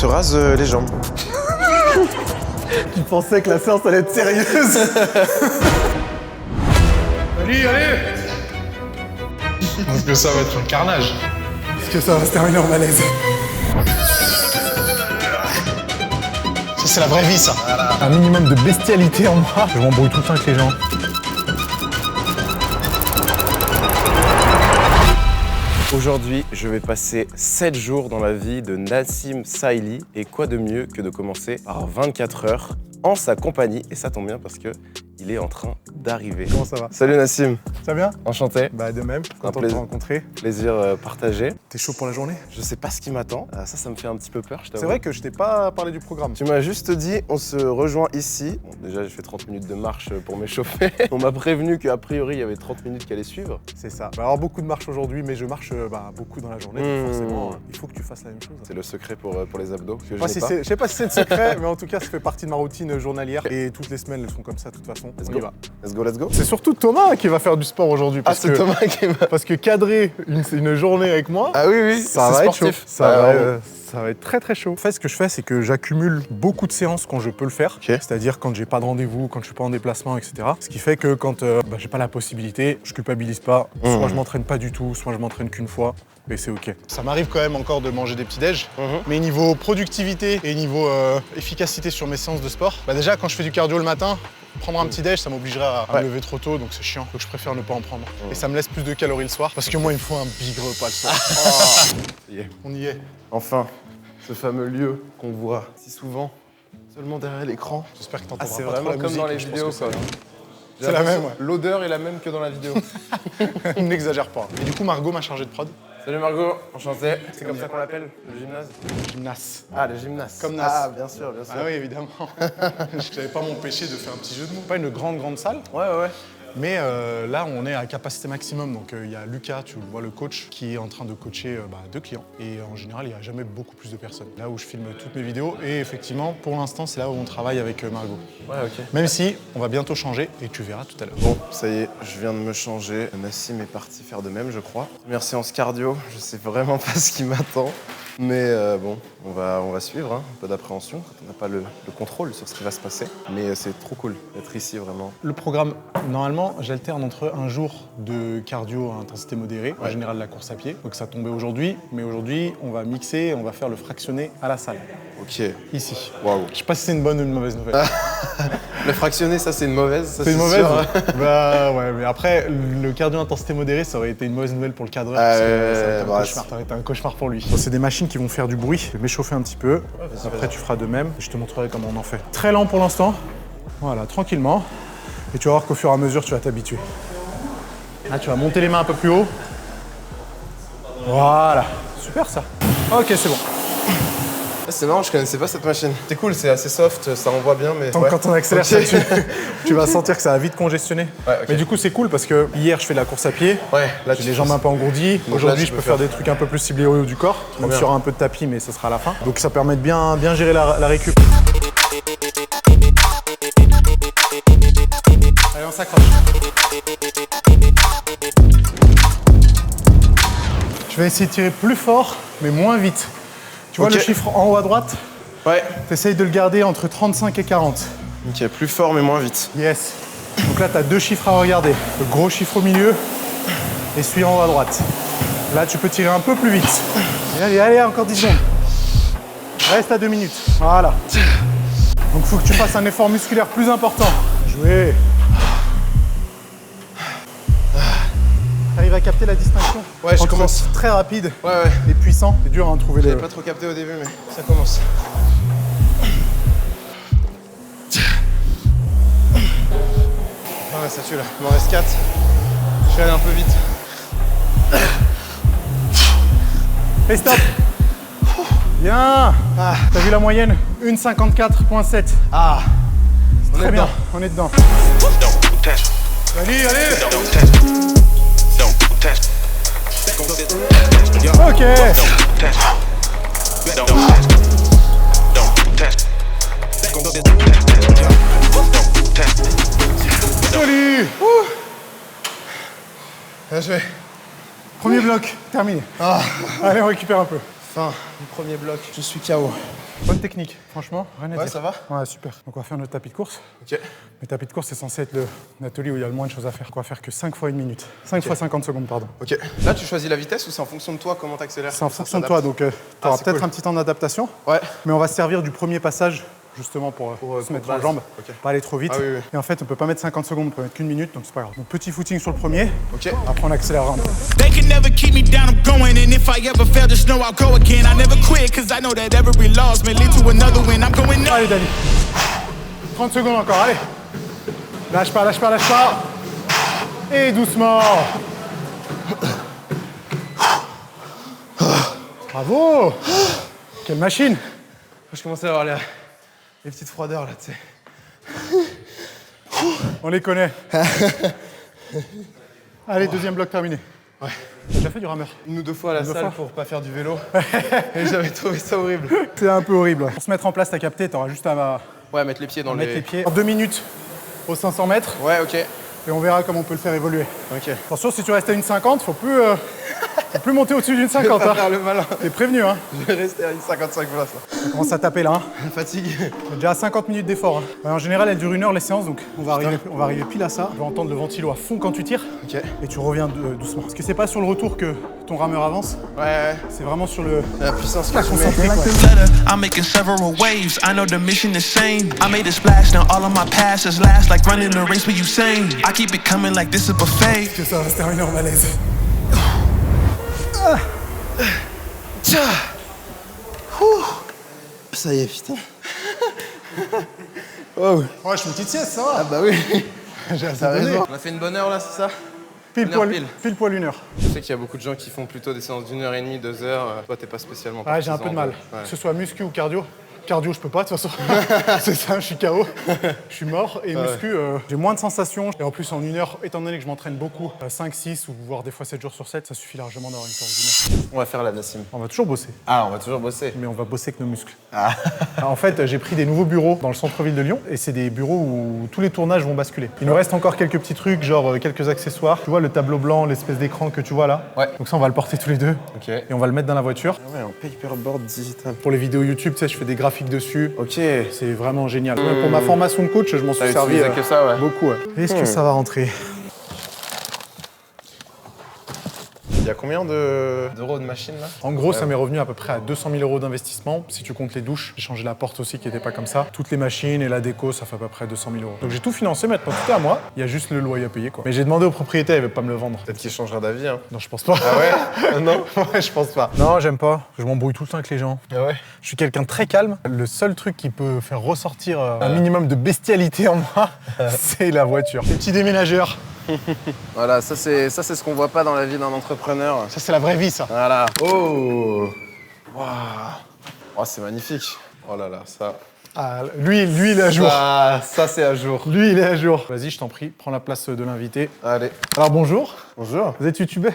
te rases les jambes. Tu pensais que la séance allait être sérieuse? Allez. Parce que ça va être un carnage. Est-ce que ça va se terminer en malaise? Ça, c'est la vraie vie, ça. Un minimum de bestialité en moi. Je m'embrouille tout le temps avec les gens. Aujourd'hui, je vais passer 7 jours dans la vie de Nassim Saïli. Et quoi de mieux que de commencer par 24 heures en sa compagnie. Et ça tombe bien parce que il est en train d'arriver. Comment ça va? Salut Nassim. Ça va bien? Enchanté. Bah de même, content de te rencontrer. Plaisir partagé. T'es chaud pour la journée? Je sais pas ce qui m'attend. Ça me fait un petit peu peur, je t'avoue. C'est vrai que je t'ai pas parlé du programme. Tu m'as juste dit, on se rejoint ici. Bon, déjà, j'ai fait 30 minutes de marche pour m'échauffer. On m'a prévenu qu'a priori, il y avait 30 minutes qui allaient suivre. C'est ça. Il va y avoir beaucoup de marches aujourd'hui, mais je marche beaucoup dans la journée. Donc forcément, il faut que tu fasses la même chose. C'est le secret pour les abdos que Je sais pas si c'est le secret, mais en tout cas, ça fait partie de ma routine journalière. Et toutes les semaines, elles sont comme ça, de toute façon. Let's On go. y va. Let's go. C'est surtout Thomas qui va faire du sport aujourd'hui. Ah, c'est Thomas qui va... Parce que cadrer une journée avec moi, Ah oui, ça va être chaud. sportif. Ça va être très très chaud. En fait, ce que je fais, c'est que j'accumule beaucoup de séances quand je peux le faire. Okay. C'est-à-dire quand j'ai pas de rendez-vous, quand je suis pas en déplacement, etc. Ce qui fait que quand j'ai pas la possibilité, je culpabilise pas. Soit je m'entraîne pas du tout, soit je m'entraîne qu'une fois. Et c'est ok. Ça m'arrive quand même encore de manger des petits déj, mais niveau productivité et niveau efficacité sur mes séances de sport, déjà quand je fais du cardio le matin, prendre un petit déj, ça m'obligerait à me lever trop tôt, donc c'est chiant. Donc je préfère ne pas en prendre. Et ça me laisse plus de calories le soir, parce que moi il me faut un big repas le soir. On y est. Enfin, ce fameux lieu qu'on voit si souvent, seulement derrière l'écran. J'espère que t'entendras c'est pas vraiment trop la comme musique, dans les je pense vidéos, que quoi. C'est la même, ouais. L'odeur est la même que dans la vidéo. N'exagère pas. Et du coup, Margot m'a chargé de prod. Salut Margot, enchanté. C'est comme ça qu'on l'appelle, le gymnase? Gymnas. Ah, le gymnase. Comme Nas. Ah, bien sûr. Ah oui, évidemment. Je n'avais pas m'empêcher de faire un petit jeu de mots. Pas une grande salle. Ouais. Mais là, on est à capacité maximum. Donc, il y a Lucas, tu vois, le coach, qui est en train de coacher 2 clients. Et en général, il n'y a jamais beaucoup plus de personnes. Là où je filme toutes mes vidéos. Et effectivement, pour l'instant, c'est là où on travaille avec Margot. Ouais, ok. Même si on va bientôt changer et tu verras tout à l'heure. Bon, ça y est, je viens de me changer. Nassim est parti faire de même, je crois. Première séance cardio, je sais vraiment pas ce qui m'attend. Mais bon, on va suivre, hein. Un peu d'appréhension quand on n'a pas le contrôle sur ce qui va se passer. Mais c'est trop cool d'être ici, vraiment. Le programme, normalement, j'alterne entre un jour de cardio à intensité modérée, en général la course à pied. Donc ça tombait aujourd'hui, mais aujourd'hui, on va mixer, on va faire le fractionné à la salle. Ok. Ici. Waouh. Je sais pas si c'est une bonne ou une mauvaise nouvelle. Le fractionné, ça c'est une mauvaise. Ça, C'est une mauvaise sûr. Bah ouais, mais après, le cardio intensité modérée, ça aurait été une mauvaise nouvelle pour le cadreur. Ça aurait été un cauchemar pour lui. Bon, c'est des machines qui vont faire du bruit. Je vais m'échauffer un petit peu. Après, tu feras de même. Je te montrerai comment on en fait. Très lent pour l'instant. Voilà, tranquillement. Et tu vas voir qu'au fur et à mesure, tu vas t'habituer. Là, tu vas monter les mains un peu plus haut. Voilà. Super ça. Ok, c'est bon. C'est marrant, je connaissais pas cette machine. C'est cool, c'est assez soft, ça envoie bien, mais... Quand on accélère ça, tu vas sentir que ça va vite congestionner. Ouais, ok. Mais du coup, c'est cool parce que hier, je fais de la course à pied. Ouais, là J'ai les jambes un peu engourdies. Donc Aujourd'hui, là, je tu peux peux faire faire des trucs un peu plus ciblés au haut du corps. Donc, il y aura un peu de tapis, mais ce sera à la fin. Donc, ça permet de bien gérer la récup. Allez, on s'accroche. Je vais essayer de tirer plus fort, mais moins vite. Tu vois le chiffre en haut à droite? Ouais. T'essayes de le garder entre 35 et 40. Ok, plus fort mais moins vite. Yes. Donc là, tu as 2 chiffres à regarder. Le gros chiffre au milieu et celui en haut à droite. Là, tu peux tirer un peu plus vite. Allez, encore 10 secondes. Reste à 2 minutes. Voilà. Donc, il faut que tu fasses un effort musculaire plus important. Jouer. T'arrives à capter la distinction? Ouais, je entre commence. Très rapide Ouais. et puissant. C'est dur à trouver J'avais pas trop capté au début, mais ça commence. Ouais, ça tue là. Il m'en reste 4. Je vais aller un peu vite. Et stop. Bien. T'as vu la moyenne? 1,54,7. Ah, Très bien, on est dedans. Allez. Ok. Joli. bien joué. Premier bloc, terminé. Allez, on récupère un peu. Fin du premier bloc. Je suis KO. Bonne technique, franchement, rien à Ouais, dire. ça va? Ouais, super. Donc on va faire notre tapis de course. Ok. Le tapis de course, c'est censé être l'atelier où il y a le moins de choses à faire. On va faire que 5 fois 1 minute. 5 fois 50 secondes, pardon. Ok. Là, tu choisis la vitesse ou c'est en fonction de toi comment t'accélères? C'est en fonction de toi, donc tu auras c'est peut-être cool. un petit temps d'adaptation. Ouais. Mais on va se servir du premier passage justement pour se mettre en base. jambes, Ok. pas aller trop vite. Ah oui, oui. Et en fait, on peut pas mettre 50 secondes, on peut mettre qu'1 minute, donc c'est pas grave. Donc petit footing sur le premier, Ok. après on accélérera un peu. They can never keep me down, I'm going. And if I ever fail to snow, I'll go again. I never quit, cause I know that every loss may lead to another win. I'm going up. Allez Dani, 30 secondes encore, allez. Lâche pas, lâche pas, lâche pas. Et doucement. Bravo. Quelle machine. Je commençais à avoir les petites froideurs là, tu sais. On les connaît. Allez, deuxième bloc terminé. Ouais. T'as déjà fait du rameur? Une ou deux fois à la Deux salle fois pour pas faire du vélo. Et j'avais trouvé ça horrible. C'est un peu horrible. Pour se mettre en place, t'as capté, t'auras juste à Ouais, mettre les pieds dans mettre les pieds. En 2 minutes aux 500 mètres, Ouais, ok. et on verra comment on peut le faire évoluer. Ok. Attention, si tu restes à une 50, faut plus monter au-dessus d'une Je vais 50. pas Hein. faire le malin. T'es prévenu, hein. Je vais rester à une 55 places. On commence à taper là. Hein. La fatigue. On est déjà à 50 minutes d'effort. Hein. Ouais, en général, elles durent 1 heure les séances, donc on va arriver pile à ça. Tu vas entendre le ventilo à fond quand tu tires, Ok. et tu reviens doucement. Parce que c'est pas sur le retour que ton rameur avance, Ouais, c'est vraiment sur le... la puissance que tu concentré, mets. quoi. Letter, I'm making several waves. I know the mission is same. I made a splash, now all of my passes last like running a race with Usain. I keep it coming like this is a buffet. Que ça va se terminer en malaise. Ça y est, putain. Wow. Ouais, je fais une petite sieste, ça va. Ah bah oui. J'ai assez T'as donné. raison. On a fait une bonne heure là, c'est ça? Pile Une heure poil, pile. pile poil 1 heure. Je sais qu'il y a beaucoup de gens qui font plutôt des séances d'1 heure et demie, 2 heures. Toi, t'es pas spécialement Ouais, j'ai un peu de mal. Ouais. Que ce soit muscu ou cardio. Cardio, je peux pas, de toute façon. C'est ça, je suis KO. Je suis mort. Et muscu, j'ai moins de sensations. Et en plus, en 1 heure, étant donné que je m'entraîne beaucoup, 5, 6 ou voire des fois 7 jours sur 7, ça suffit largement d'avoir une séance d'1 heure. On va faire la Nassim. On va toujours bosser, Ah, on va toujours bosser. mais on va bosser avec nos muscles. Alors, en fait, j'ai pris des nouveaux bureaux dans le centre-ville de Lyon. Et c'est des bureaux où tous les tournages vont basculer. Il nous reste encore quelques petits trucs, genre quelques accessoires. Tu vois, le tableau blanc, l'espèce d'écran que tu vois là. Ouais. Donc ça, on va le porter tous les deux. Ok. Et on va le mettre dans la voiture. Ah ouais, un paperboard digital. Pour les vidéos YouTube, tu sais, je fais des graphiques dessus. Ok. C'est vraiment génial. Même pour ma formation de coach, je m'en suis T'as servi utilisé que ça, ouais. beaucoup. Ouais. Est-ce que ça va rentrer? Il y a combien d'euros de machine là? En gros, ça m'est revenu à peu près à 200 000 € d'investissement. Si tu comptes les douches, j'ai changé la porte aussi qui n'était pas comme ça. Toutes les machines et la déco, ça fait à peu près 200 000 €. Donc j'ai tout financé maintenant, tout est à moi. Il y a juste le loyer à payer, quoi. Mais j'ai demandé au propriétaire, il veut pas me le vendre. Peut-être qu'il changera d'avis, hein. Non, je pense pas. Ah ouais? Non? Ouais, je pense pas. Non, j'aime pas. Je m'embrouille tout le temps avec les gens. Ah ouais? Je suis quelqu'un de très calme. Le seul truc qui peut faire ressortir un minimum de bestialité en moi, c'est la voiture. Les petits déménageurs. Voilà, ça c'est ce qu'on voit pas dans la vie d'un entrepreneur. Ça, c'est la vraie vie, ça. Voilà. Oh! Waouh! Oh, c'est magnifique. Oh là là, ça. Ah, lui, il est à jour. Ça c'est à jour. Lui, il est à jour. Vas-y, je t'en prie, prends la place de l'invité. Allez. Alors, bonjour. Bonjour. Vous êtes youtubeur?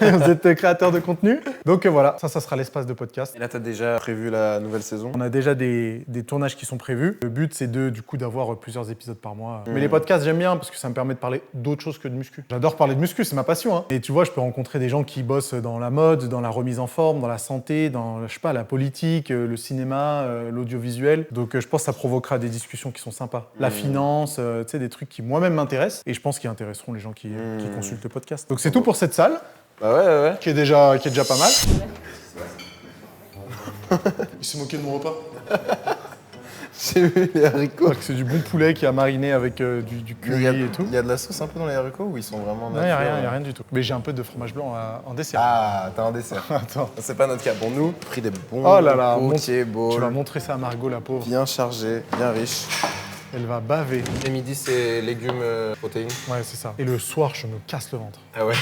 Vous êtes créateur de contenu? Donc voilà, ça sera l'espace de podcast. Et là, t'as déjà prévu la nouvelle saison? On a déjà des tournages qui sont prévus. Le but, c'est du coup d'avoir plusieurs épisodes par mois. Mais les podcasts, j'aime bien parce que ça me permet de parler d'autre chose que de muscu. J'adore parler de muscu, c'est ma passion. Hein. Et tu vois, je peux rencontrer des gens qui bossent dans la mode, dans la remise en forme, dans la santé, dans, je sais pas, la politique, le cinéma, l'audiovisuel. Donc je pense que ça provoquera des discussions qui sont sympas. La finance, tu sais, des trucs qui moi-même m'intéressent. Et je pense qu'ils intéresseront les gens qui consultent le podcast. Donc c'est tout pour cette salle, Bah ouais. qui est déjà pas mal. Il s'est moqué de mon repas. J'ai vu les haricots. C'est du bon poulet qui a mariné avec du curry et tout. Il y a de la sauce un peu dans les haricots ou ils sont vraiment Non, il n'y a nature, rien du tout. Mais j'ai un peu de fromage blanc en dessert. Ah, t'as un dessert. Attends, C'est pas notre cas. Bon, nous, pris des bons oh là là, potiers, tu vas bowls, montrer ça à Margot, la pauvre. bien chargés, bien riches. Elle va baver. Et midi, c'est légumes, protéines. Ouais, c'est ça. Et le soir, je me casse le ventre. Ah ouais.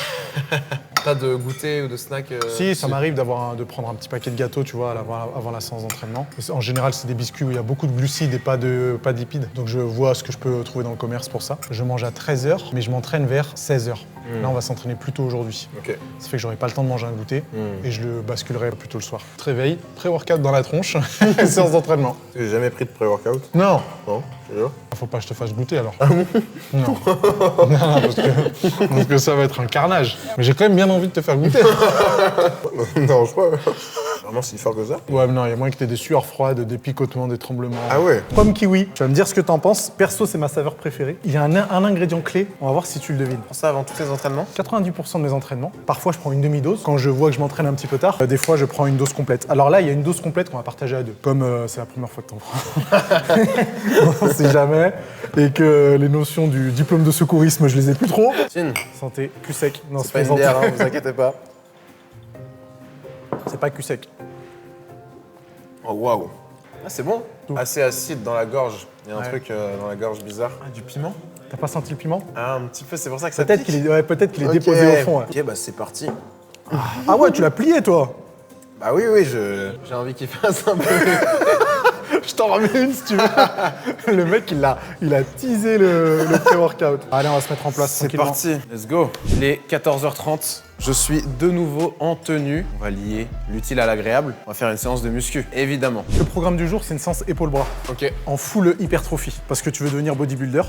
Pas de goûter ou de snack Si, ça m'arrive de prendre un petit paquet de gâteaux, tu vois, avant la séance d'entraînement. En général, c'est des biscuits où il y a beaucoup de glucides et pas de lipides. Donc je vois ce que je peux trouver dans le commerce pour ça. Je mange à 13h, mais je m'entraîne vers 16h. Là, on va s'entraîner plus tôt aujourd'hui. Ok. Ça fait que j'aurai pas le temps de manger un goûter et je le basculerai plutôt le soir. Réveil, pré-workout dans la tronche, séance d'entraînement. J'ai jamais pris de pré-workout. Non, Non, je te jure. faut pas que je te fasse goûter alors. Non. Non, parce que ça va être un carnage. Mais j'ai quand même bien envie de te faire goûter. Non, je crois. Vraiment si fort que ça? Ouais, mais non, il y a moins que t'aies des sueurs froides, des picotements, des tremblements. Ah ouais? Pomme kiwi. Tu vas me dire ce que t'en penses. Perso, c'est ma saveur préférée. Il y a un ingrédient clé. On va voir si tu le devines. Ça avant tous les entraînements? 90% de mes entraînements. Parfois, je prends une demi-dose. Quand je vois que je m'entraîne un petit peu tard, des fois, je prends une dose complète. Alors là, il y a une dose complète qu'on va partager à deux. Comme c'est la première fois que t'en prends. On sait jamais. Et que les notions du diplôme de secourisme, je les ai plus trop. Chin. Santé, cul sec. Non, C'est pas une bière, hein, vous inquiétez pas. C'est pas cul sec. Oh waouh. Ah c'est bon. Tout. Assez acide dans la gorge. Il y a un Ouais. truc dans la gorge bizarre. Ah, du piment. T'as pas senti le piment? Ah un petit peu, c'est pour ça que ça Peut-être pique. qu'il est Ok. déposé au fond. Ouais. Ok bah c'est parti. Ah ouais, tu l'as plié, toi. Bah oui, j'ai envie qu'il fasse un peu. Je t'en remets une si tu veux. Le mec, il a teasé le pré-workout. Allez, on va se mettre en place C'est tranquillement. parti, let's go. Il est 14h30, je suis de nouveau en tenue. On va lier l'utile à l'agréable. On va faire une séance de muscu, évidemment. Le programme du jour, c'est une séance épaule-bras. Ok. En full hypertrophie. Parce que tu veux devenir bodybuilder.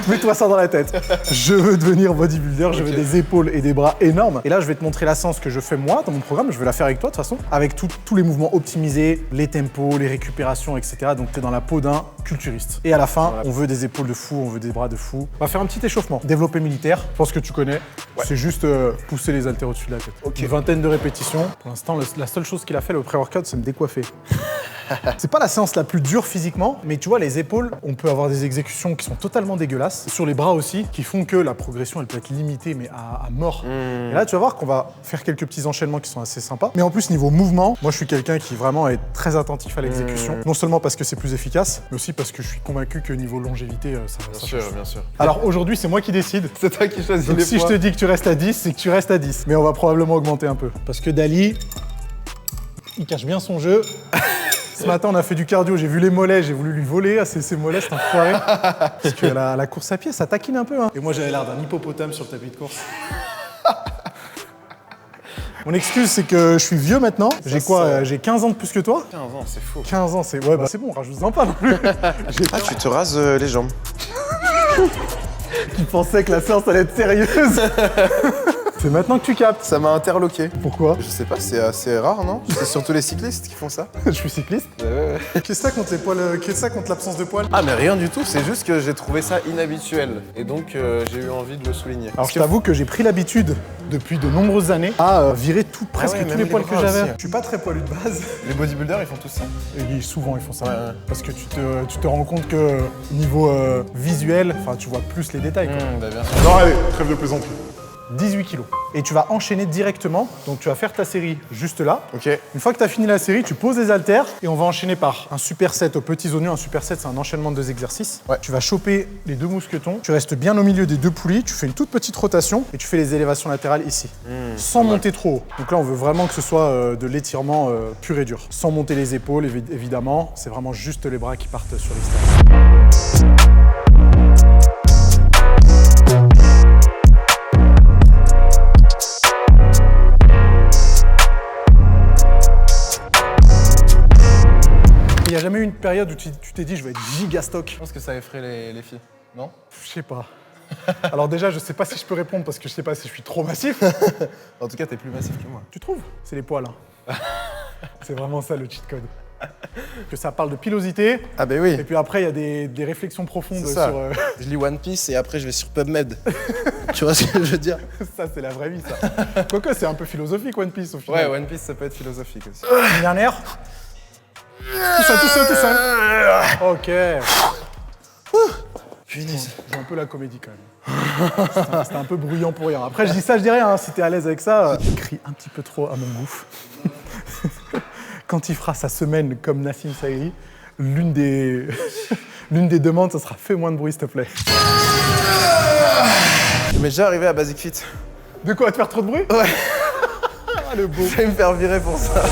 Mets-toi ça dans la tête. Je veux devenir bodybuilder, je veux des épaules et des bras énormes. Et là, je vais te montrer la séance que je fais moi dans mon programme. Je vais la faire avec toi de toute façon. Avec tous les mouvements optimisés, les tempos, les récupérations, etc. Donc t'es dans la peau d'un culturiste. Et à la fin, on veut des épaules de fou, on veut des bras de fou. On va faire un petit échauffement. Développé militaire, je pense que tu connais. C'est juste pousser les haltères au-dessus de la tête. Ok. Une vingtaine de répétitions. Pour l'instant, la seule chose qu'il a fait le pré-workout, c'est me décoiffer. C'est pas la séance la plus dure physiquement, mais tu vois, les épaules, on peut avoir des exécutions qui sont totalement dégueulasses. Sur les bras aussi, qui font que la progression, elle peut être limitée, mais à mort. Et là, tu vas voir qu'on va faire quelques petits enchaînements qui sont assez sympas. Mais en plus, niveau mouvement, moi, je suis quelqu'un qui vraiment est très attentif à l'exécution. Non seulement parce que c'est plus efficace, mais aussi parce que je suis convaincu que niveau longévité, ça change. Bien sûr. Alors aujourd'hui, c'est moi qui décide. C'est toi qui choisis Donc les si je poids. te dis que tu restes à 10, c'est que tu restes à 10. Mais on va probablement augmenter un peu. Parce que Dali, il cache bien son jeu. Ce matin, on a fait du cardio, j'ai vu les mollets, j'ai voulu lui voler ses mollets, c'est enfoiré. Parce que la course à pied, ça taquine un peu. Hein. Et moi, j'avais l'air d'un hippopotame sur le tapis de course. Mon excuse, c'est que je suis vieux maintenant. J'ai quoi J'ai 15 ans de plus que toi 15 ans, c'est fou. 15 ans, c'est... Ouais, bah c'est bon, rajoute-en pas non plus. Ah, tu te rases les jambes. Tu pensais que la séance allait être sérieuse. C'est maintenant que tu captes. Ça m'a interloqué. Pourquoi? Je sais pas, c'est assez rare, non? C'est surtout les cyclistes qui font ça. Je suis cycliste. Qu'est-ce que ça contre les poils? Qu'est-ce que ça contre l'absence de poils? Ah mais rien du tout, c'est juste que j'ai trouvé ça inhabituel. Et donc j'ai eu envie de le souligner. Alors je t'avoue que j'ai pris l'habitude depuis de nombreuses années à virer presque ouais, tous même les les poils que bras j'avais. aussi. Je suis pas très poilu de base. Les bodybuilders, ils font tout ça. Et souvent ils font ça. Ouais. Parce que tu te rends compte que niveau visuel, enfin tu vois plus les détails. quoi. Bah bien sûr. Non allez, trêve de plaisanterie. 18 kilos. Et tu vas enchaîner directement, donc tu vas faire ta série juste là. Ok. Une fois que tu as fini la série, tu poses les haltères et on va enchaîner par un superset aux petits oignons. Un superset, c'est un enchaînement de 2 exercices. Ouais. Tu vas choper les 2 mousquetons, tu restes bien au milieu des 2 poulies, tu fais une toute petite rotation et tu fais les élévations latérales ici, sans monter trop haut. Donc là, on veut vraiment que ce soit de l'étirement pur et dur. Sans monter les épaules, évidemment. C'est vraiment juste les bras qui partent sur l'extérieur. Il n'y a jamais eu une période où tu t'es dit je vais être giga stock. Je pense que ça effraie les filles, non? Je sais pas. Alors déjà, je sais pas si je peux répondre parce que je sais pas si je suis trop massif. En tout cas, t'es plus massif que moi. Tu trouves? C'est les poils. Hein. C'est vraiment ça le cheat code. Que ça parle de pilosité. Ah bah oui. Et puis après, il y a des réflexions profondes C'est ça. sur... Je lis One Piece et après je vais sur PubMed. Tu vois ce que je veux dire? ça, c'est la vraie vie, ça. Quoique, c'est un peu philosophique, One Piece, au final. Ouais, One Piece, ça peut être philosophique aussi. Une dernière. Tout seul. Ok. Punaise. J'ai un peu la comédie, quand même. C'était un peu bruyant pour rien. Après, je dis ça, je dis rien. Hein. Si t'es à l'aise avec ça, crie un petit peu trop à mon goût. Quand il fera sa semaine comme Nassim Saïri, l'une des demandes, ça sera « fais moins de bruit, s'il te plaît ». Je m'est déjà arrivé à Basic Fit. De quoi, te faire trop de bruit? Ouais. Ah, le beau. Je vais me faire virer pour ça.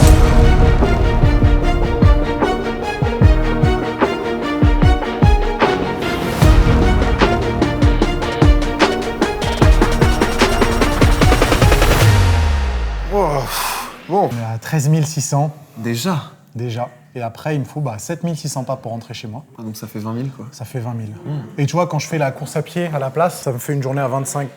Wow. Bon. On est à 13 600 Déjà. déjà. Et après, il me faut 7600 pas pour rentrer chez moi. Ah, donc ça fait 20 000 quoi. Ça fait 20 000. Et tu vois, quand je fais la course à pied à la place, ça me fait une journée à 25-30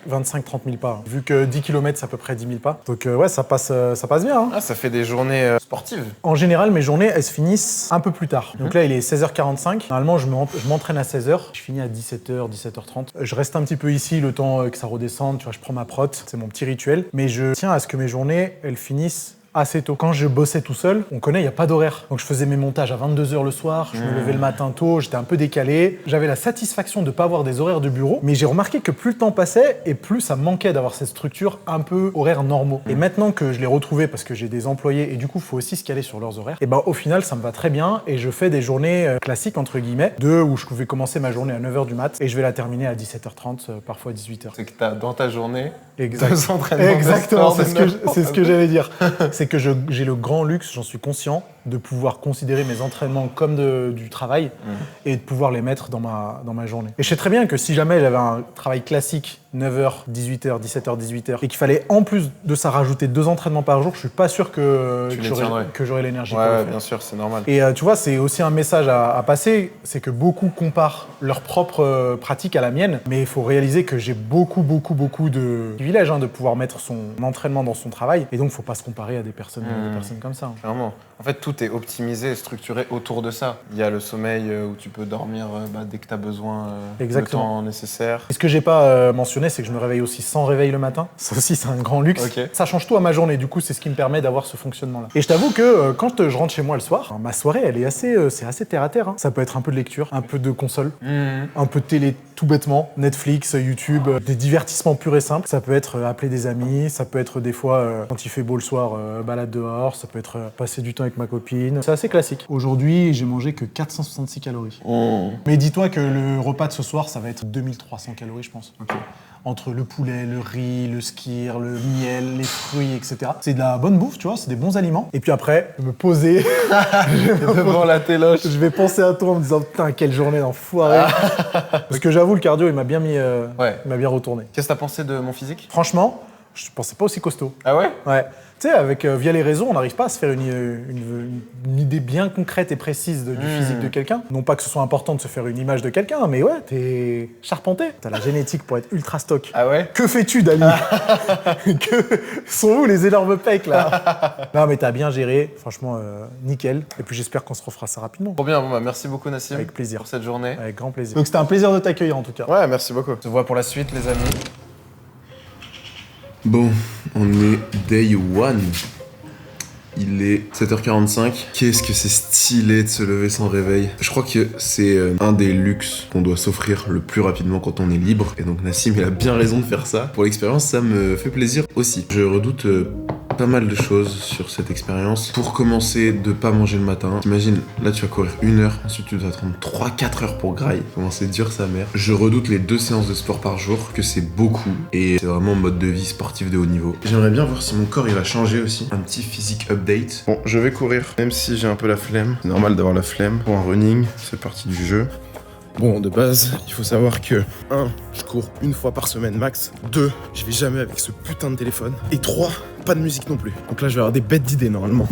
000 pas. Vu que 10 km, c'est à peu près 10 000 pas. Donc ouais, ça passe bien. Hein. Ah, ça fait des journées sportives. En général, mes journées, elles se finissent un peu plus tard. Donc là, il est 16h45. Normalement, je m'entraîne à 16h. Je finis à 17h, 17h30. Je reste un petit peu ici le temps que ça redescende. Tu vois, je prends ma prot. C'est mon petit rituel. Mais je tiens à ce que mes journées, elles finissent assez tôt. Quand je bossais tout seul, on connaît, il n'y a pas d'horaire. Donc je faisais mes montages à 22h le soir, je me levais le matin tôt, j'étais un peu décalé. J'avais la satisfaction de ne pas avoir des horaires de bureau, mais j'ai remarqué que plus le temps passait et plus ça me manquait d'avoir cette structure un peu horaires normaux. Et maintenant que je l'ai retrouvé parce que j'ai des employés et du coup, il faut aussi se caler sur leurs horaires, et au final, ça me va très bien et je fais des journées classiques, entre guillemets, où je vais commencer ma journée à 9h du mat et je vais la terminer à 17h30, parfois 18h. C'est que t'as dans ta journée Exact. 2 entraînements. Exactement, c'est ce que j'allais dire. C'est que j'ai le grand luxe, j'en suis conscient, de pouvoir considérer mes entraînements comme du travail et de pouvoir les mettre dans ma journée. Et je sais très bien que si jamais j'avais un travail classique, 9h, 18h, 17h, 18h, et qu'il fallait en plus de ça rajouter 2 entraînements par jour, je suis pas sûr que j'aurais l'énergie pour le faire. Bien sûr, c'est normal. Et tu vois, c'est aussi un message à passer, c'est que beaucoup comparent leur propre pratique à la mienne, mais il faut réaliser que j'ai beaucoup de privilèges de pouvoir mettre son entraînement dans son travail, et donc il faut pas se comparer à des personnes comme ça. Clairement. En fait, tout est optimisé et structuré autour de ça. Il y a le sommeil où tu peux dormir dès que tu as besoin, le temps nécessaire. Et ce que j'ai pas mentionné, c'est que je me réveille aussi sans réveil le matin. Ça aussi, c'est un grand luxe. Okay. Ça change tout à ma journée, du coup, c'est ce qui me permet d'avoir ce fonctionnement-là. Et je t'avoue que quand je rentre chez moi le soir, ma soirée, elle est c'est assez terre à terre. Hein. Ça peut être un peu de lecture, un peu de console, un peu de télé, tout bêtement, Netflix, YouTube, des divertissements purs et simples. Ça peut être appeler des amis, ça peut être des fois, quand il fait beau le soir, balade dehors, ça peut être passer du temps avec ma copine. C'est assez classique. Aujourd'hui, j'ai mangé que 466 calories. Mais dis-toi que le repas de ce soir, ça va être 2300 calories, je pense. Okay. Entre le poulet, le riz, le skyr, le miel, les fruits, etc. C'est de la bonne bouffe, tu vois, c'est des bons aliments. Et puis après, me poser devant la téloche. Je vais penser à toi en me disant putain, quelle journée d'enfoiré. Parce que j'avoue, le cardio, il m'a bien mis, il m'a bien retourné. Qu'est-ce que t'as pensé de mon physique ? Franchement, je pensais pas aussi costaud. Ah ouais ? Ouais. Tu sais, via les réseaux, on n'arrive pas à se faire une idée bien concrète et précise du physique de quelqu'un. Non pas que ce soit important de se faire une image de quelqu'un, mais ouais, t'es charpenté. T'as la génétique pour être ultra stock. Ah ouais ? Que fais-tu, Dali ? Sont où les énormes pecs, là ? Non, mais t'as bien géré. Franchement, nickel. Et puis j'espère qu'on se refera ça rapidement. Trop bien. Merci beaucoup, Nassim. Avec plaisir. Pour cette journée. Avec grand plaisir. Donc c'était un plaisir de t'accueillir, en tout cas. Ouais, merci beaucoup. On se voit pour la suite, les amis. Bon, on est day one. Il est 7h45. Qu'est-ce que c'est stylé de se lever sans réveil. Je crois que c'est un des luxes qu'on doit s'offrir le plus rapidement quand on est libre. Et donc Nassim, il a bien raison de faire ça. Pour l'expérience, ça me fait plaisir aussi. Je redoute pas mal de choses sur cette expérience. Pour commencer, de pas manger le matin. T'imagines, là tu vas courir 1 heure, ensuite tu dois attendre 3-4 heures pour graille. Comment c'est dur sa mère. Je redoute les 2 séances de sport par jour, que c'est beaucoup. Et c'est vraiment mode de vie sportif de haut niveau. J'aimerais bien voir si mon corps il va changer aussi. Un petit physique update. Bon, je vais courir, même si j'ai un peu la flemme. C'est normal d'avoir la flemme. Pour un running, c'est partie du jeu. Bon, de base, il faut savoir que 1, je cours 1 fois par semaine max. 2, je vais jamais avec ce putain de téléphone. Et 3, pas de musique non plus. Donc là, je vais avoir des bêtes d'idées normalement.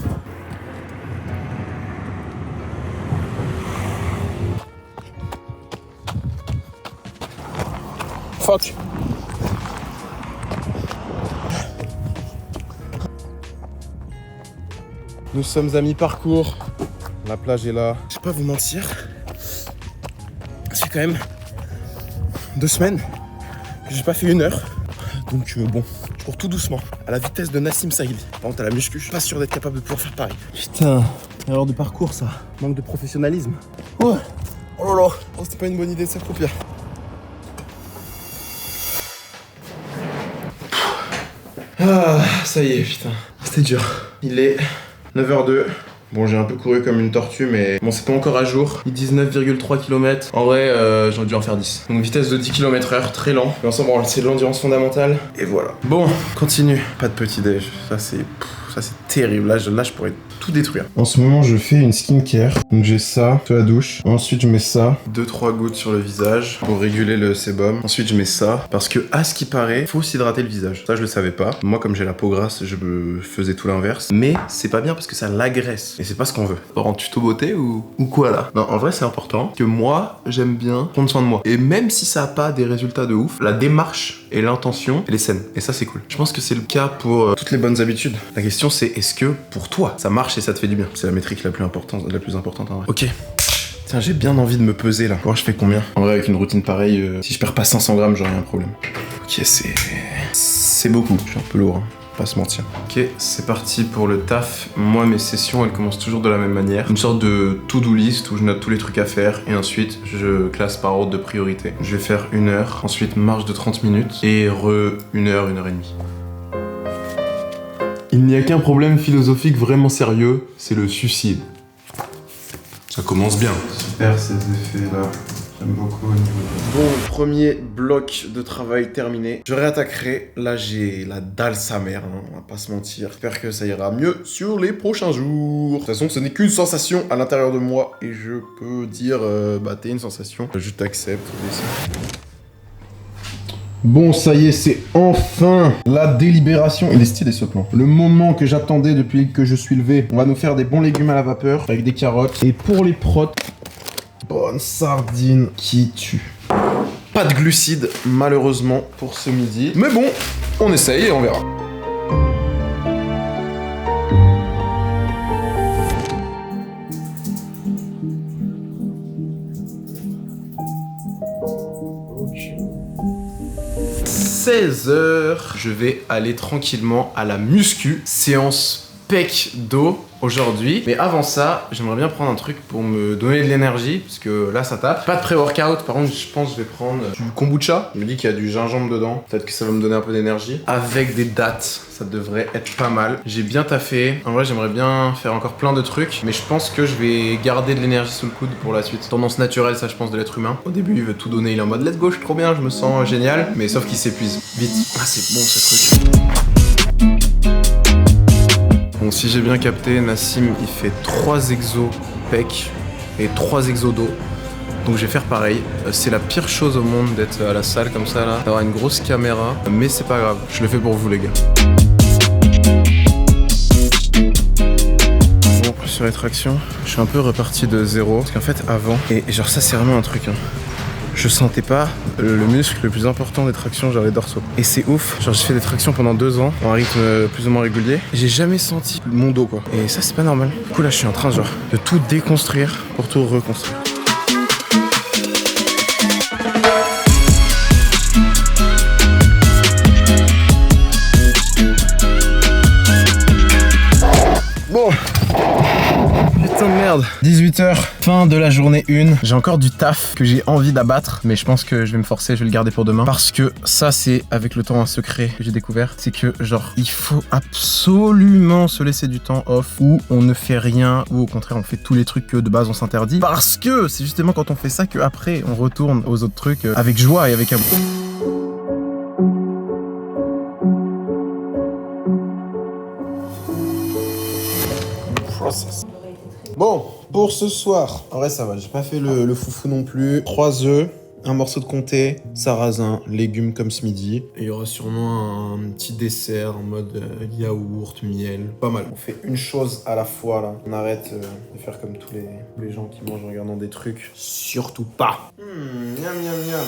Fuck. Nous sommes à mi-parcours. La plage est là. Je vais pas vous mentir. C'est quand même 2 semaines que j'ai pas fait 1 heure. Donc bon, je cours tout doucement, à la vitesse de Nassim Saïd. Par contre, à la muscu, je suis pas sûr d'être capable de pouvoir faire pareil. Putain, erreur de parcours ça. Manque de professionnalisme. Ouais. Oh là là, oh, c'était pas une bonne idée de s'accroupir. Ah, ça y est, putain. C'était dur. Il est 9h02. Bon, j'ai un peu couru comme une tortue, mais bon, c'est pas encore à jour. 19,3 km. En vrai, j'aurais dû en faire 10. Donc, vitesse de 10 km/h, très lent. Mais ensemble, c'est de l'endurance fondamentale. Et voilà. Bon, continue. Pas de petit déj. Ça, c'est terrible. Là, je pourrais tout détruire. En ce moment, je fais une skincare. Donc j'ai ça, sous la douche. Ensuite, je mets ça. 2-3 gouttes sur le visage pour réguler le sébum. Ensuite, je mets ça parce que, à ce qui paraît, faut s'hydrater le visage. Ça, je le savais pas. Moi, comme j'ai la peau grasse, je me faisais tout l'inverse. Mais c'est pas bien parce que ça l'agresse. Et c'est pas ce qu'on veut. En tuto beauté ou quoi là? Non, en vrai, c'est important que moi, j'aime bien prendre soin de moi. Et même si ça a pas des résultats de ouf, la démarche et l'intention, elle est saine. Et ça, c'est cool. Je pense que c'est le cas pour toutes les bonnes habitudes. La question, c'est est-ce que pour toi, ça marche et ça te fait du bien? C'est la métrique la plus importante en vrai. Ok. Tiens, j'ai bien envie de me peser là. Moi, je fais combien? En vrai, avec une routine pareille, si je perds pas 500 grammes, j'aurais un problème. Ok, c'est beaucoup. Je suis un peu lourd, hein. Pas se mentir. Ok, c'est parti pour le taf. Moi, mes sessions, elles commencent toujours de la même manière. Une sorte de to-do list où je note tous les trucs à faire et ensuite je classe par ordre de priorité. Je vais faire 1 heure, ensuite marche de 30 minutes et 1 heure, 1 heure et demie. Il n'y a qu'un problème philosophique vraiment sérieux, c'est le suicide. Ça commence bien. Super ces effets-là. J'aime beaucoup au niveau de... Bon, premier bloc de travail terminé. Je réattaquerai. Là, j'ai la dalle sa mère, hein, on va pas se mentir. J'espère que ça ira mieux sur les prochains jours. De toute façon, ce n'est qu'une sensation à l'intérieur de moi. Et je peux dire, bah, t'es une sensation. Je t'accepte. Bon, ça y est, c'est enfin la délibération. Il est stylé ce plan. Le moment que j'attendais depuis que je suis levé. On va nous faire des bons légumes à la vapeur avec des carottes. Et pour les protes, bonne sardine qui tue. Pas de glucides, malheureusement, pour ce midi. Mais bon, on essaye et on verra. Ok. 16h, je vais aller tranquillement à la muscu. Séance pec dos aujourd'hui. Mais avant ça, j'aimerais bien prendre un truc pour me donner de l'énergie, parce que là ça tape. Pas de pré-workout, par contre je pense que je vais prendre du kombucha. Je me dis qu'il y a du gingembre dedans, peut-être que ça va me donner un peu d'énergie. Avec des dattes, ça devrait être pas mal. J'ai bien taffé. En vrai, j'aimerais bien faire encore plein de trucs, mais je pense que je vais garder de l'énergie sous le coude pour la suite. Tendance naturelle, ça je pense, de l'être humain. Au début, il veut tout donner, il est en mode let's go, je suis trop bien, je me sens génial, mais sauf qu'il s'épuise vite. Ah, c'est bon ce truc. Bon, si j'ai bien capté, Nassim, il fait 3 exos pec et 3 exos dos. Donc je vais faire pareil. C'est la pire chose au monde d'être à la salle comme ça, là, d'avoir une grosse caméra. Mais c'est pas grave, je le fais pour vous, les gars. Bon, sur les tractions, je suis un peu reparti de zéro. Parce qu'en fait, avant, et genre ça, c'est vraiment un truc, hein. Je sentais pas le muscle le plus important des tractions, genre les dorsaux. Et c'est ouf, genre j'ai fait des tractions pendant 2 ans, en rythme plus ou moins régulier. J'ai jamais senti mon dos, quoi. Et ça, c'est pas normal. Du coup, là, je suis en train, genre, de tout déconstruire pour tout reconstruire. Bon. Putain de merde. 18h, fin de la journée 1. J'ai encore du taf que j'ai envie d'abattre, mais je pense que je vais me forcer, je vais le garder pour demain. Parce que ça, c'est avec le temps un secret que j'ai découvert. C'est que genre, il faut absolument se laisser du temps off où on ne fait rien, ou au contraire, on fait tous les trucs que de base on s'interdit. Parce que c'est justement quand on fait ça qu'après, on retourne aux autres trucs avec joie et avec amour. Bon, pour ce soir, en vrai ça va, j'ai pas fait le foufou non plus. 3 œufs, un morceau de comté, sarrasin, légumes comme ce midi. Et il y aura sûrement un petit dessert en mode yaourt, miel, pas mal. On fait une chose à la fois là, on arrête de faire comme tous les gens qui mangent en regardant des trucs. Surtout pas. Miam miam miam.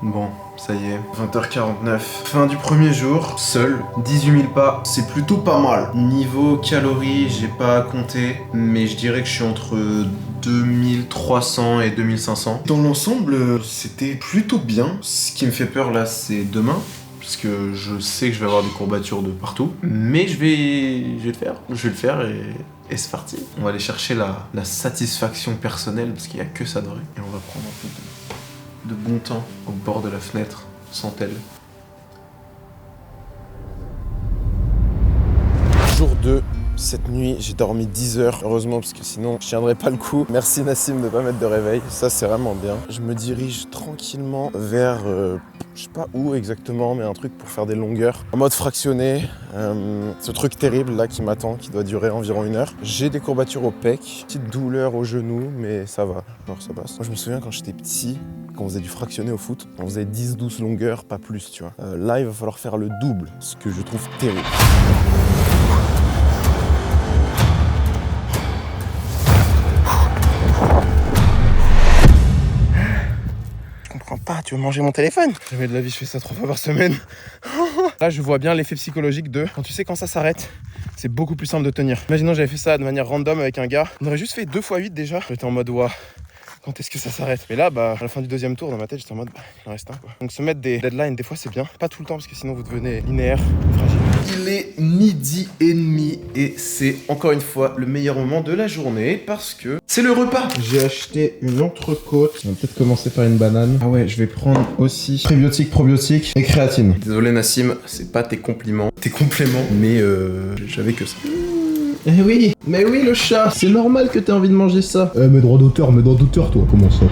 Bon, ça y est, 20h49, fin du premier jour, seul, 18 000 pas, c'est plutôt pas mal. Niveau calories, j'ai pas compté, mais je dirais que je suis entre 2300 et 2500. Dans l'ensemble, c'était plutôt bien. Ce qui me fait peur là, c'est demain, parce que je sais que je vais avoir des courbatures de partout, mais je vais le faire et c'est parti. On va aller chercher la satisfaction personnelle, parce qu'il y a que ça de vrai, et on va prendre un peu de bon temps au bord de la fenêtre, sans elle. Jour 2, Cette nuit, j'ai dormi 10 heures, heureusement, parce que sinon, je tiendrais pas le coup. Merci Nassim de pas mettre de réveil, ça c'est vraiment bien. Je me dirige tranquillement vers, je sais pas où exactement, mais un truc pour faire des longueurs, en mode fractionné. Ce truc terrible là qui m'attend, qui doit durer environ 1 heure. J'ai des courbatures au pec, petite douleur au genou, mais ça va, genre ça passe. Moi je me souviens quand j'étais petit, quand on faisait du fractionné au foot, on faisait 10-12 longueurs, pas plus, tu vois. Là, il va falloir faire le double, ce que je trouve terrible. Pas, tu veux manger mon téléphone? Jamais de la vie je fais ça 3 fois par semaine. Là je vois bien l'effet psychologique de quand tu sais quand ça s'arrête, c'est beaucoup plus simple de tenir. Imaginons j'avais fait ça de manière random avec un gars, on aurait juste fait 2 x 8 déjà. J'étais en mode ouah, quand est-ce que ça s'arrête? Mais là à la fin du 2e tour dans ma tête j'étais en mode il en reste un quoi. Donc se mettre des deadlines des fois c'est bien, pas tout le temps parce que sinon vous devenez linéaire, fragile. Il est 12h30 et c'est encore une fois le meilleur moment de la journée parce que c'est le repas. J'ai acheté une entrecôte, on va peut-être commencer par une banane. Ah ouais, je vais prendre aussi prébiotiques, probiotiques et créatine. Désolé Nassim, c'est pas tes compliments, tes compléments, mais j'avais que ça. Eh oui, mais oui le chat, c'est normal que t'aies envie de manger ça. Mais droit d'auteur, toi. Comment ça?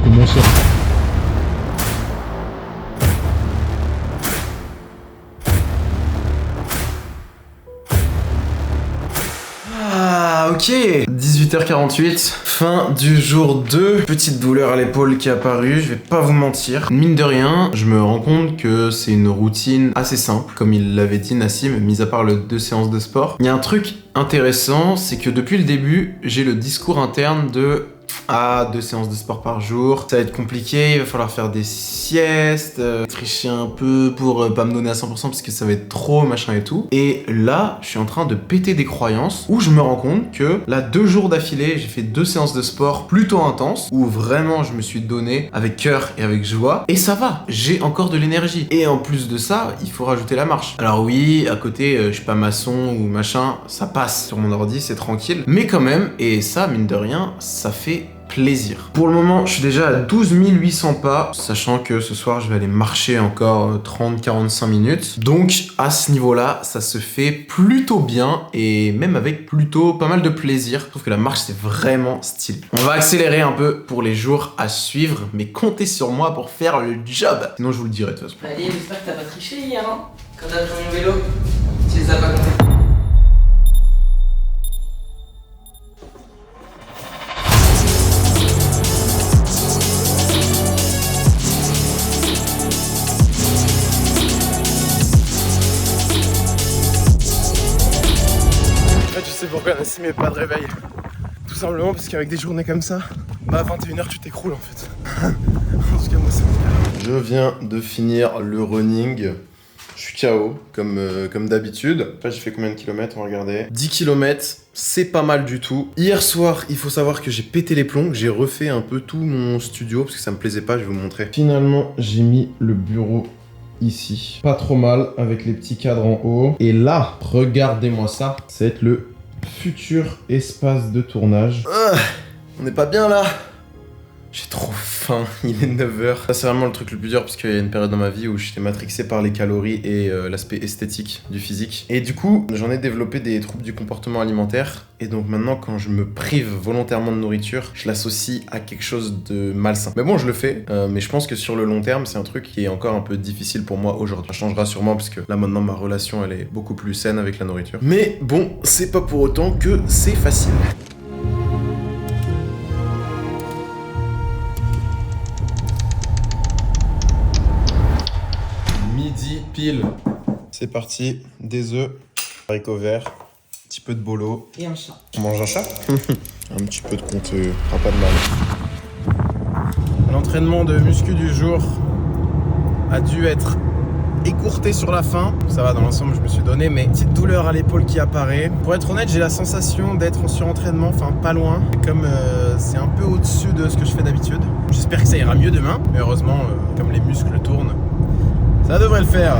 Ah ok, 18h48, fin du jour 2. Petite douleur à l'épaule qui est apparue, je vais pas vous mentir. Mine de rien, je me rends compte que c'est une routine assez simple, comme il l'avait dit Nassim, mis à part les 2 séances de sport. Il y a un truc intéressant, c'est que depuis le début, j'ai le discours interne de 2 séances de sport par jour, ça va être compliqué, il va falloir faire des siestes, tricher un peu pour pas me donner à 100% parce que ça va être trop machin et tout. Et là, je suis en train de péter des croyances où je me rends compte que là, 2 jours d'affilée, j'ai fait 2 séances de sport plutôt intenses où vraiment je me suis donné avec cœur et avec joie et ça va, j'ai encore de l'énergie. Et en plus de ça, il faut rajouter la marche. Alors oui, à côté, je suis pas maçon ou machin, ça passe sur mon ordi, c'est tranquille, mais quand même, et ça, mine de rien, ça fait plaisir. Pour le moment, je suis déjà à 12 800 pas, sachant que ce soir, je vais aller marcher encore 30-45 minutes. Donc, à ce niveau-là, ça se fait plutôt bien et même avec plutôt pas mal de plaisir. Je trouve que la marche, c'est vraiment stylé. On va accélérer un peu pour les jours à suivre, mais comptez sur moi pour faire le job. Sinon, je vous le dirai de toute façon. Allez, j'espère que t'as pas triché hier, hein, quand t'as pris mon vélo. Tu les as pas comptés. Tu sais pourquoi Nassim met pas de réveil? Tout simplement parce qu'avec des journées comme ça, à 21h tu t'écroules en fait. En tout cas moi c'est mon cas. Je viens de finir le running. Je suis KO comme d'habitude. J'ai fait combien de kilomètres? On va regarder. 10 km, c'est pas mal du tout. Hier soir, il faut savoir que j'ai pété les plombs, que j'ai refait un peu tout mon studio parce que ça me plaisait pas, je vais vous montrer. Finalement, j'ai mis le bureau ici. Pas trop mal avec les petits cadres en haut. Et là, regardez-moi ça. Ça va être le futur espace de tournage. On n'est pas bien là. J'ai trop faim, il est 9h. Ça c'est vraiment le truc le plus dur parce qu'il y a une période dans ma vie où j'étais matrixé par les calories et l'aspect esthétique du physique. Et du coup, j'en ai développé des troubles du comportement alimentaire. Et donc maintenant, quand je me prive volontairement de nourriture, je l'associe à quelque chose de malsain. Mais bon, je le fais, mais je pense que sur le long terme, c'est un truc qui est encore un peu difficile pour moi aujourd'hui. Ça changera sûrement parce que là maintenant, ma relation, elle est beaucoup plus saine avec la nourriture. Mais bon, c'est pas pour autant que c'est facile. Pile. C'est parti, des œufs, haricots verts, un petit peu de bolo. Et un chat. On mange un chat. Un petit peu de comté, fera pas de mal. L'entraînement de muscu du jour a dû être écourté sur la fin. Ça va, dans l'ensemble, je me suis donné, mais petite douleur à l'épaule qui apparaît. Pour être honnête, j'ai la sensation d'être en surentraînement, enfin pas loin. Comme c'est un peu au-dessus de ce que je fais d'habitude. J'espère que ça ira mieux demain. Mais heureusement, comme les muscles tournent, ça devrait le faire.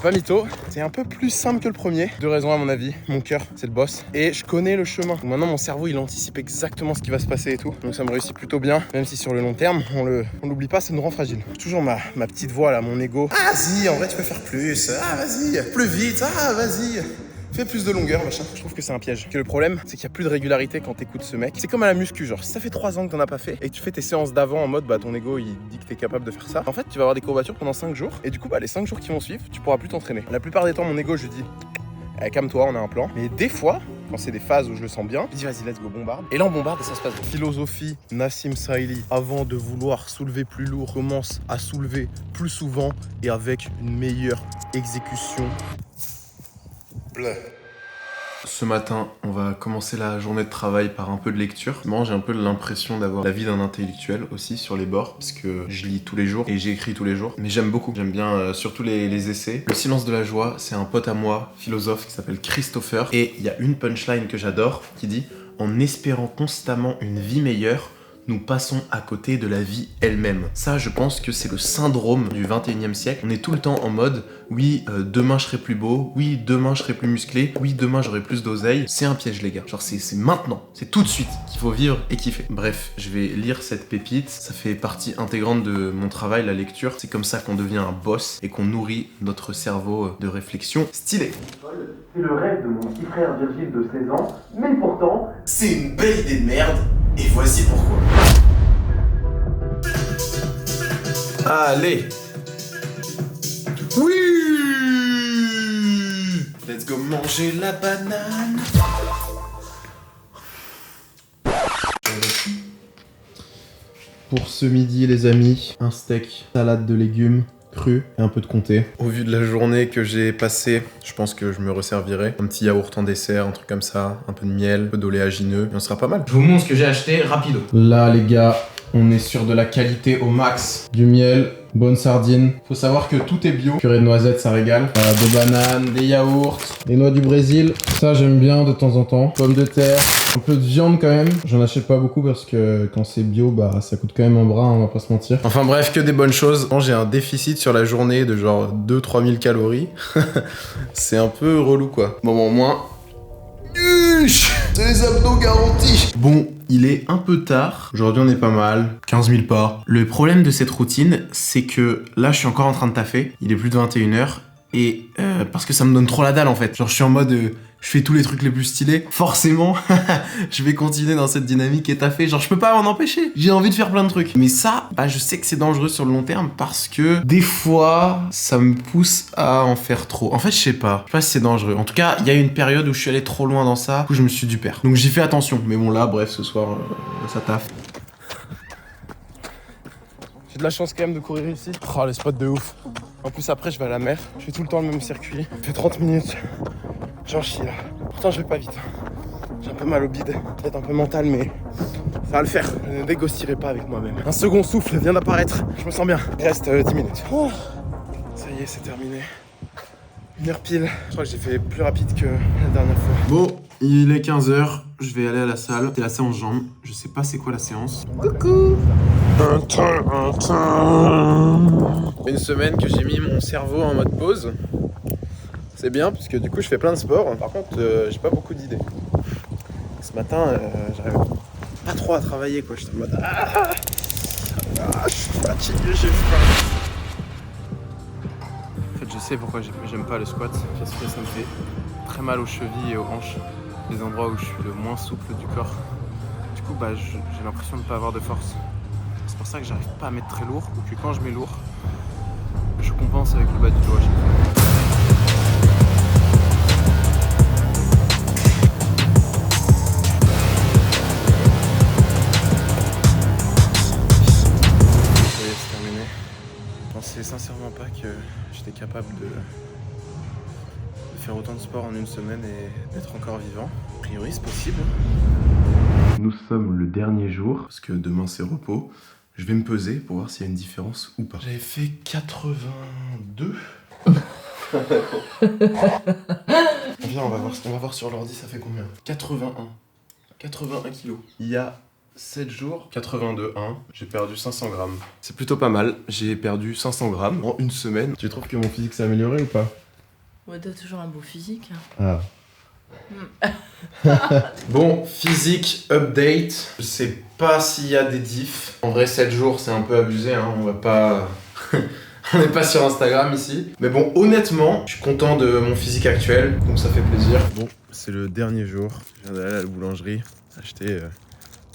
Pas mytho, C'est un peu plus simple que le premier. 2 raisons à mon avis. Mon cœur, c'est le boss. Et je connais le chemin. Donc maintenant, mon cerveau, il anticipe exactement ce qui va se passer et tout. Donc ça me réussit plutôt bien. Même si sur le long terme, on l'oublie pas, ça nous rend fragile. Toujours ma petite voix là, mon ego. Ah, vas-y, en vrai, tu peux faire plus. Ah, vas-y, plus vite. Ah, vas-y. Fais plus de longueur, machin. Je trouve que c'est un piège. Que le problème, c'est qu'il n'y a plus de régularité quand t'écoutes ce mec. C'est comme à la muscu, genre, si ça fait 3 ans que t'en as pas fait et que tu fais tes séances d'avant en mode, bah ton ego, il dit que t'es capable de faire ça. En fait, tu vas avoir des courbatures pendant 5 jours. Et du coup, bah les 5 jours qui vont suivre, tu pourras plus t'entraîner. La plupart des temps, mon ego, je lui dis, calme-toi, on a un plan. Mais des fois, quand c'est des phases où je le sens bien, je dis vas-y, let's go, bombarde. Et là, on bombarde et ça se passe bien. Philosophie, Nassim Saïli, avant de vouloir soulever plus lourd, commence à soulever plus souvent et avec une meilleure exécution. Bleu. Ce matin, on va commencer la journée de travail par un peu de lecture. Moi, j'ai un peu l'impression d'avoir la vie d'un intellectuel aussi sur les bords, parce que je lis tous les jours et j'écris tous les jours. Mais j'aime beaucoup, j'aime bien surtout les essais. Le silence de la joie, c'est un pote à moi, philosophe, qui s'appelle Christopher. Et il y a une punchline que j'adore, qui dit « En espérant constamment une vie meilleure, nous passons à côté de la vie elle-même. » Ça, je pense que c'est le syndrome du 21e siècle. On est tout le temps en mode « Oui, demain je serai plus beau. Oui, demain je serai plus musclé. Oui, demain j'aurai plus d'oseille. » C'est un piège, les gars. Genre, c'est maintenant. C'est tout de suite qu'il faut vivre et kiffer. Bref, je vais lire cette pépite. Ça fait partie intégrante de mon travail, la lecture. C'est comme ça qu'on devient un boss et qu'on nourrit notre cerveau de réflexion stylée. C'est le rêve de mon petit frère Virgile de 16 ans, mais pourtant, C'est une belle idée de merde. Et voici pourquoi. Allez. Oui. Let's go manger la banane. Pour ce midi, les amis, un steak, salade de légumes cru et un peu de comté. Au vu de la journée que j'ai passée, je pense que je me resservirai. Un petit yaourt en dessert, un truc comme ça, un peu de miel, un peu d'oléagineux, et on sera pas mal. Je vous montre ce que j'ai acheté rapido. Là, les gars, on est sur de la qualité au max. Du miel, bonne sardine. Faut savoir que tout est bio. Purée de noisettes, ça régale. Des bananes, des yaourts, des noix du Brésil. Ça, j'aime bien de temps en temps. Pommes de terre. Un peu de viande quand même. J'en achète pas beaucoup parce que quand c'est bio, bah ça coûte quand même un bras, on va pas se mentir. Enfin bref, que des bonnes choses. J'ai un déficit sur la journée de genre 2-3 000 calories. C'est un peu relou quoi. Bon, au moins... C'est les abdos garantis. Bon, il est un peu tard. Aujourd'hui, on est pas mal. 15 000 pas. Le problème de cette routine, c'est que là, je suis encore en train de taffer. Il est plus de 21h. Et parce que ça me donne trop la dalle en fait. Genre, je suis en mode... je fais tous les trucs les plus stylés. Forcément, je vais continuer dans cette dynamique et taffer. Genre, je peux pas m'en empêcher. J'ai envie de faire plein de trucs. Mais ça, bah, je sais que c'est dangereux sur le long terme parce que des fois, ça me pousse à en faire trop. En fait, je sais pas si c'est dangereux. En tout cas, il y a eu une période où je suis allé trop loin dans ça, où je me suis du père. Donc j'y fais attention. Mais bon, là, bref, ce soir, ça taffe. J'ai de la chance quand même de courir ici. Oh, les spots de ouf. En plus, après, je vais à la mer. Je fais tout le temps le même circuit. Je fais 30 minutes. J'en chie là. Pourtant, je vais pas vite. J'ai un peu mal au bide. Peut-être un peu mental, mais ça va le faire. Je ne négocierai pas avec moi-même. Un second souffle vient d'apparaître. Je me sens bien. Il reste 10 minutes. Oh, ça y est, c'est terminé. 1h pile. Je crois que j'ai fait plus rapide que la dernière fois. Bon, il est 15h. Je vais aller à la salle. C'est la séance jambes. Je sais pas c'est quoi la séance. Coucou. Une semaine que j'ai mis mon cerveau en mode pause. C'est bien parce que du coup je fais plein de sport. Par contre j'ai pas beaucoup d'idées. Ce matin j'arrive pas trop à travailler quoi. J'étais en mode je suis fatigué, j'ai faim. En fait je sais pourquoi j'aime pas le squat. Parce que ça me fait très mal aux chevilles et aux hanches. Les endroits où je suis le moins souple du corps. Du coup bah j'ai l'impression de pas avoir de force. C'est pour ça que j'arrive pas à mettre très lourd ou que quand je mets lourd, je compense avec le bas du dos à chaque fois. Ça y est, c'est terminé. Je pensais sincèrement pas que j'étais capable de faire autant de sport en une semaine et d'être encore vivant. A priori, c'est possible. Nous sommes le dernier jour, parce que demain c'est repos. Je vais me peser pour voir s'il y a une différence ou pas. J'avais fait 82. Viens, on va voir sur l'ordi, ça fait combien 81. 81 kilos. Il y a 7 jours, 82, 1. J'ai perdu 500 grammes. C'est plutôt pas mal. J'ai perdu 500 grammes en une semaine. Tu trouves que mon physique s'est amélioré ou pas? Ouais, t'as toujours un beau physique. Ah. Bon, physique update. Je sais pas s'il y a des diffs. En vrai, 7 jours, c'est un peu abusé, hein. On va pas... On n'est pas sur Instagram ici. Mais bon, honnêtement, je suis content de mon physique actuel, donc ça fait plaisir. Bon, c'est le dernier jour. Je viens d'aller à la boulangerie, acheter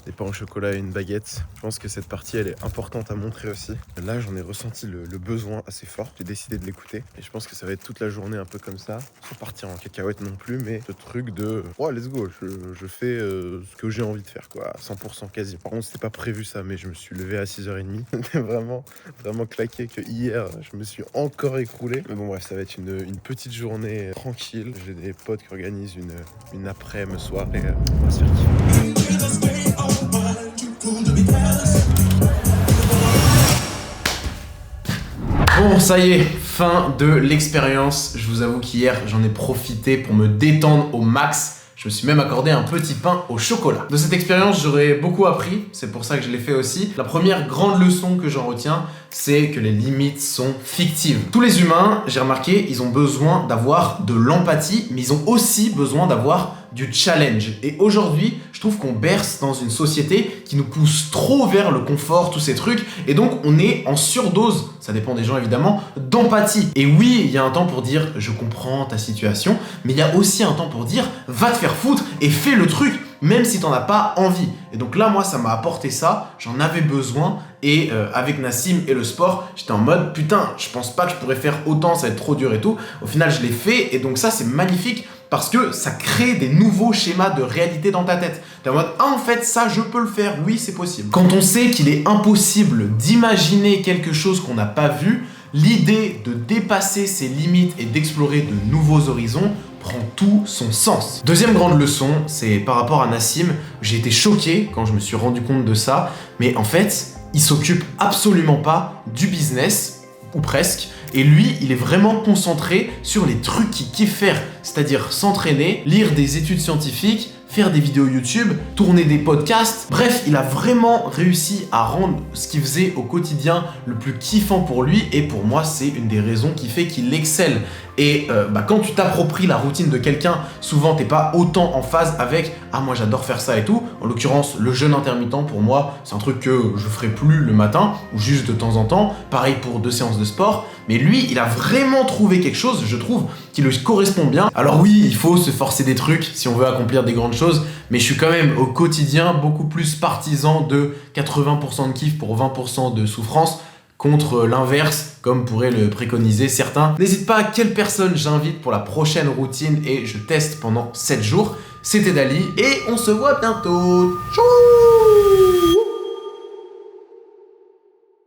des pains au chocolat et une baguette. Je pense que cette partie, elle est importante à montrer aussi. Là, j'en ai ressenti le besoin assez fort. J'ai décidé de l'écouter. Et je pense que ça va être toute la journée un peu comme ça. Sans partir en cacahuète non plus, mais ce truc de « Oh, let's go, je fais ce que j'ai envie de faire, quoi. 100% quasi. » Par contre, c'était pas prévu ça, mais je me suis levé à 6h30. C'était vraiment claqué que hier, je me suis encore écroulé. Mais bon, bref, ça va être une petite journée tranquille. J'ai des potes qui organisent une après-midi soirée. On va se faire kiffer. Bon, ça y est, fin de l'expérience. Je vous avoue qu'hier, j'en ai profité pour me détendre au max. Je me suis même accordé un petit pain au chocolat. De cette expérience, j'aurais beaucoup appris, c'est pour ça que je l'ai fait aussi. La première grande leçon que j'en retiens, c'est que les limites sont fictives. Tous les humains, j'ai remarqué, ils ont besoin d'avoir de l'empathie, mais ils ont aussi besoin d'avoir du challenge. Et aujourd'hui, je trouve qu'on berce dans une société qui nous pousse trop vers le confort, tous ces trucs, et donc on est en surdose, ça dépend des gens évidemment, d'empathie. Et oui, il y a un temps pour dire « je comprends ta situation », mais il y a aussi un temps pour dire « va te faire foutre et fais le truc », même si t'en as pas envie. Et donc là, moi, ça m'a apporté ça, j'en avais besoin, et avec Nassim et le sport, j'étais en mode « putain, je pense pas que je pourrais faire autant, ça va être trop dur et tout ». Au final, je l'ai fait, et donc ça, c'est magnifique, parce que ça crée des nouveaux schémas de réalité dans ta tête. T'es en mode « ah, en fait, ça, je peux le faire, oui, c'est possible ». Quand on sait qu'il est impossible d'imaginer quelque chose qu'on n'a pas vu, l'idée de dépasser ses limites et d'explorer de nouveaux horizons prend tout son sens. Deuxième grande leçon, c'est par rapport à Nassim. J'ai été choqué quand je me suis rendu compte de ça, mais en fait, il s'occupe absolument pas du business, ou presque, et lui, il est vraiment concentré sur les trucs qu'il kiffe faire, c'est-à-dire s'entraîner, lire des études scientifiques, faire des vidéos YouTube, tourner des podcasts. Bref, il a vraiment réussi à rendre ce qu'il faisait au quotidien le plus kiffant pour lui, et pour moi, c'est une des raisons qui fait qu'il excelle. Et quand tu t'appropries la routine de quelqu'un, souvent t'es pas autant en phase avec « ah, moi j'adore faire ça et tout ». En l'occurrence, le jeûne intermittent, pour moi, c'est un truc que je ferai plus le matin, ou juste de temps en temps. Pareil pour 2 séances de sport. Mais lui, il a vraiment trouvé quelque chose, je trouve, qui lui correspond bien. Alors oui, il faut se forcer des trucs si on veut accomplir des grandes choses, mais je suis quand même au quotidien beaucoup plus partisan de 80% de kiff pour 20% de souffrance, contre l'inverse, comme pourraient le préconiser certains. N'hésite pas à quelle personne j'invite pour la prochaine routine et je teste pendant 7 jours. C'était Dali et on se voit bientôt. Ciao.